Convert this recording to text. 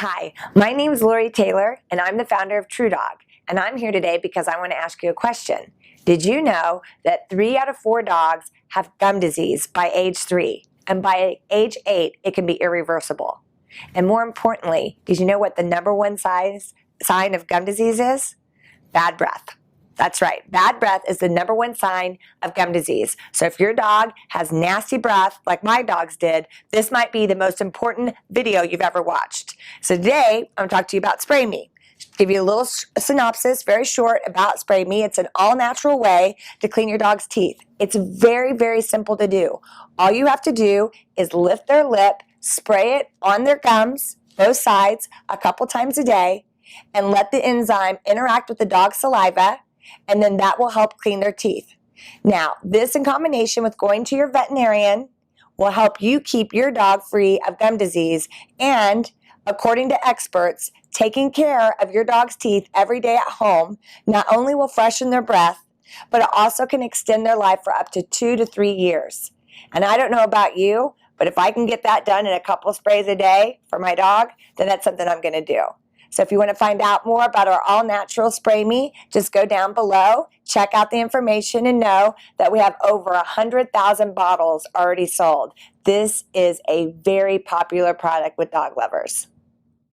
Hi, my name is Lori Taylor, and I'm the founder of TrueDog, and I'm here today because I want to ask you a question. Did you know that 3 out of 4 dogs have gum disease by age 3, and by age 8, it can be irreversible? And more importantly, did you know what the #1 sign of gum disease is? Bad breath. That's right. Bad breath is the #1 sign of gum disease. So if your dog has nasty breath, like my dogs did, this might be the most important video you've ever watched. So today, I'm going to talk to you about Spray Me. Give you a little synopsis, very short, about Spray Me. It's an all-natural way to clean your dog's teeth. It's very, very simple to do. All you have to do is lift their lip, spray it on their gums, both sides, a couple times a day, and let the enzyme interact with the dog's saliva, and then that will help clean their teeth. Now, this in combination with going to your veterinarian will help you keep your dog free of gum disease, and according to experts, taking care of your dog's teeth every day at home not only will freshen their breath, but it also can extend their life for up to 2 to 3 years. And I don't know about you, but if I can get that done in a couple sprays a day for my dog, then that's something I'm going to do. So if you want to find out more about our all-natural Spray Me, just go down below, check out the information, and know that we have over 100,000 bottles already sold. This is a very popular product with dog lovers.